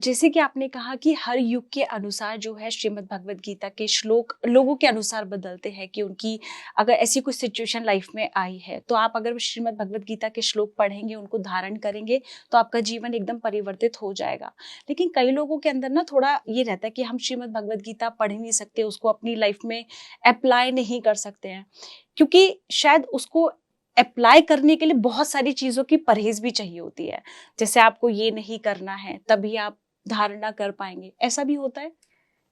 जैसे कि आपने कहा कि हर युग के अनुसार जो है श्रीमद् भगवत गीता के श्लोक लोगों के अनुसार बदलते हैं, कि उनकी अगर ऐसी कोई सिचुएशन लाइफ में आई है तो आप अगर श्रीमद् भगवत गीता के श्लोक पढ़ेंगे, उनको धारण करेंगे, तो आपका जीवन एकदम परिवर्तित हो जाएगा। लेकिन कई लोगों के अंदर ना थोड़ा ये रहता है कि हम श्रीमद् भगवत गीता पढ़ ही नहीं सकते, उसको अपनी लाइफ में अप्लाई नहीं कर सकते हैं, क्योंकि शायद उसको अप्लाई करने के लिए बहुत सारी चीजों की परहेज भी चाहिए होती है। जैसे आपको ये नहीं करना है तभी आप धारणा कर पाएंगे, ऐसा भी होता है?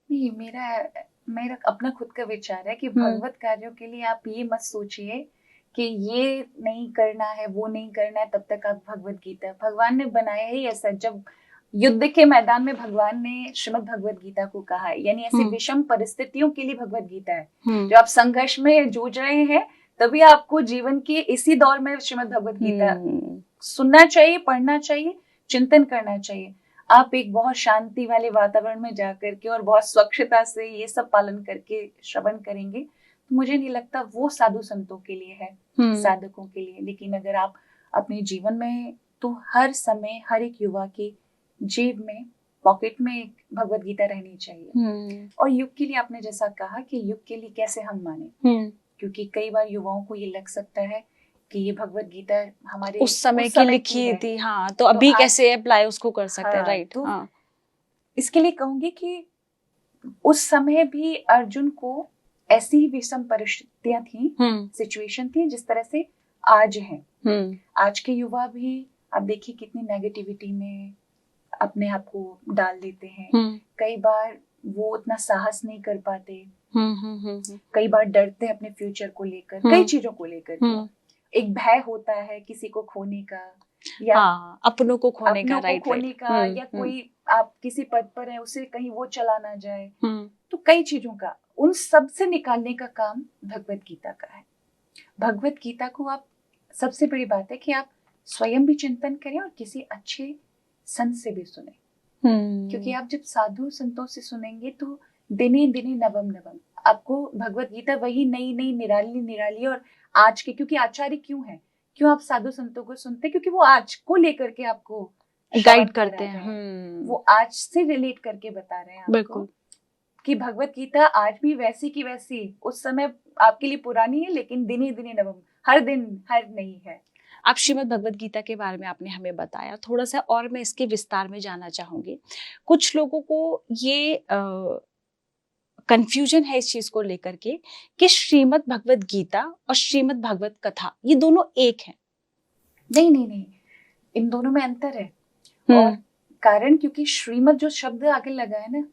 नहीं, मेरा मेरा अपना खुद का विचार है कि भगवत कार्यों के लिए आप ये मत सोचिए कि ये नहीं करना है, वो नहीं करना है, तब तक आप भगवत गीता, भगवान ने बनाया ही ऐसा। जब युद्ध के मैदान में भगवान ने श्रीमद् भगवत गीता को कहा है, यानी ऐसी विषम परिस्थितियों के लिए भगवत गीता है। जो आप संघर्ष में जूझ रहे हैं, तभी आपको जीवन के इसी दौर में श्रीमद् भगवत गीता सुनना चाहिए, पढ़ना चाहिए, चिंतन करना चाहिए। आप एक बहुत शांति वाले वातावरण में जाकर के और बहुत स्वच्छता से ये सब पालन करके श्रवण करेंगे, तो मुझे नहीं लगता वो साधु संतों के लिए है, साधकों के लिए। लेकिन अगर आप अपने जीवन में, तो हर समय हर एक युवा की जेब में, पॉकेट में एक भगवत गीता रहनी चाहिए। और युग के लिए आपने जैसा कहा कि युग के लिए कैसे हम माने, क्योंकि कई बार युवाओं को ये लग सकता है कि ये भगवत गीता हमारे उस समय की लिखी थी, हाँ, तो अभी कैसे अप्लाई उसको कर सकते हैं, राइट? तो इसके लिए कहूंगी कि उस समय भी अर्जुन को ऐसी ही विषम परिस्थितियां थी, सिचुएशन थी जिस तरह से आज है। आज के युवा भी आप देखिए कितनी नेगेटिविटी में अपने आप को डाल देते हैं। कई बार वो उतना साहस नहीं कर पाते, कई बार डरते हैं अपने फ्यूचर को लेकर, कई चीजों को लेकर। एक भय होता है किसी को खोने का, या अपनों को खोने का, राइट, खोने का, या कोई आप किसी पद पर है उसे कहीं वो चला ना जाए। तो कई चीजों का, उन सब से निकालने का काम भगवत गीता का है। भगवत गीता को आप, सबसे बड़ी बात है कि आप स्वयं भी चिंतन करें और किसी अच्छे संत से भी सुने, क्योंकि आप जब साधु संतों से सुनेंगे तो दिने दिने नवम नवम आपको भगवत गीता वही नई नई निराली निराली। और आज के, क्योंकि आचार्य क्यों है, क्यों आप साधु संतों को सुनते, क्योंकि वो आज को लेकर के आपको गाइड करते हैं। वो आज से रिलेट करके बता रहे हैं आपको कि भगवत गीता आज भी वैसी की वैसी उस समय आपके लिए पुरानी है, लेकिन दिने दिने नवम, हर दिन हर नई है। आप श्रीमद् भगवत गीता के बारे में आपने हमें बताया, थोड़ा सा और मैं इसके विस्तार में जानना चाहूंगी। कुछ लोगों को ये कंफ्यूजन है इस चीज को लेकर के कि श्रीमद् भगवत गीता और श्रीमद् भगवत कथा ये दोनों एक हैं। नहीं नहीं नहीं, इन दोनों में अंतर है। और कारण, क्योंकि श्रीमद् जो शब्द आगे लगा है ना,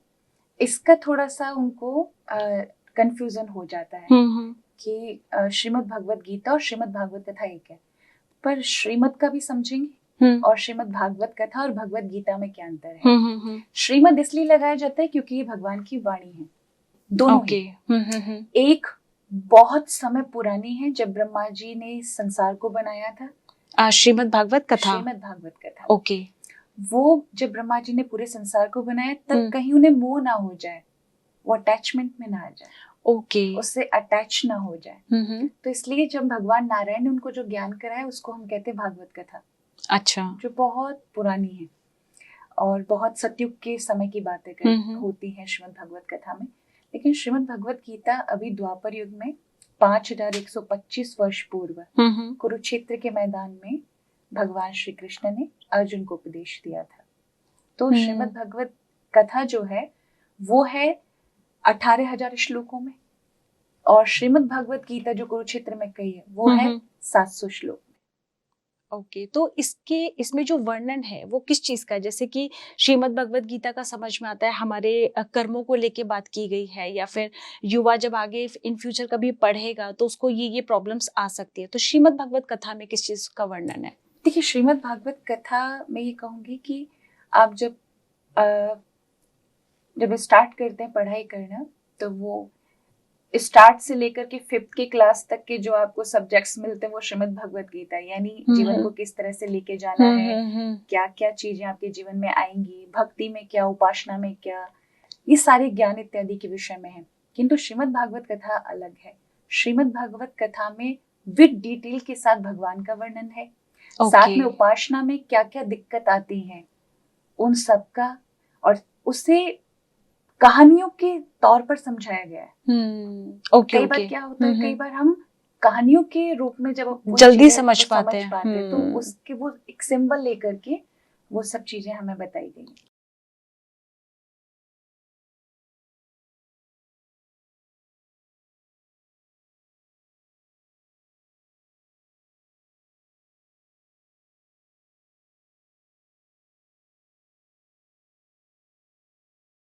इसका थोड़ा सा उनको कंफ्यूजन हो जाता है कि श्रीमद् भगवत गीता और श्रीमद् भागवत कथा एक है। पर श्रीमद् का भी समझेंगे और श्रीमद् भागवत कथा और भगवत गीता में क्या अंतर है। श्रीमद् इसलिए लगाया जाता है क्योंकि ये भगवान की वाणी है, दोनों एक बहुत समय पुरानी है, जब ब्रह्मा जी ने संसार को बनाया था। श्रीमद् भागवत कथा, श्रीमद् भागवत कथा, ओके। वो जब ब्रह्मा जी ने पूरे संसार को बनाया, तब कहीं उन्हें मोह ना हो जाए, वो अटैचमेंट में ना आ जाए, उससे अटैच ना हो जाए। तो इसलिए जब भगवान नारायण ने उनको जो ज्ञान कराया, उसको हम कहते हैं भागवत कथा। अच्छा। जो बहुत पुरानी है और बहुत सतयुग के समय की बातें होती हैं श्रीमद् भागवत कथा में। लेकिन श्रीमद् भगवत गीता अभी द्वापर युग में 5125 वर्ष पूर्व कुरुक्षेत्र के मैदान में भगवान श्री कृष्ण ने अर्जुन को उपदेश दिया था। तो श्रीमद् भगवत कथा जो है वो है 18,000 श्लोकों में, और श्रीमद् भगवत गीता जो कुरुक्षेत्र में कही है वो है 700 श्लोक में। ओके, तो इसमें जो वर्णन है वो किस चीज का है? जैसे कि श्रीमद् भगवत गीता का समझ में आता है हमारे कर्मों को लेके बात की गई है, या फिर युवा जब आगे इन फ्यूचर कभी पढ़ेगा तो उसको ये प्रॉब्लम्स आ सकती है, तो श्रीमद् भगवत कथा में किस चीज का वर्णन है? देखिए, श्रीमद् भागवत कथा में ये कहूंगी कि आप जब स्टार्ट करते हैं पढ़ाई करना, तो वो स्टार्ट से लेकर के 5th के क्लास तक के जो आपको सब्जेक्ट्स मिलते हैं वो श्रीमद् भगवत गीता, यानी जीवन को किस तरह से लेके जाना है, क्या क्या चीजें आपके जीवन में आएंगी, भक्ति में क्या, उपासना में क्या, ये सारे ज्ञान इत्यादि के विषय में है। किंतु श्रीमद् भागवत कथा अलग है। श्रीमद् भागवत कथा में विद डिटेल के साथ भगवान का वर्णन है, साथ में उपासना में क्या क्या दिक्कत आती है उन सब का, और उसे कहानियों के तौर पर समझाया गया है। ओके कई बार ओके। क्या होता है, कई बार हम कहानियों के रूप में जब वो जल्दी चीजें समझ को पाते हैं। तो उसके वो एक सिंबल लेकर के वो सब चीजें हमें बताई गई।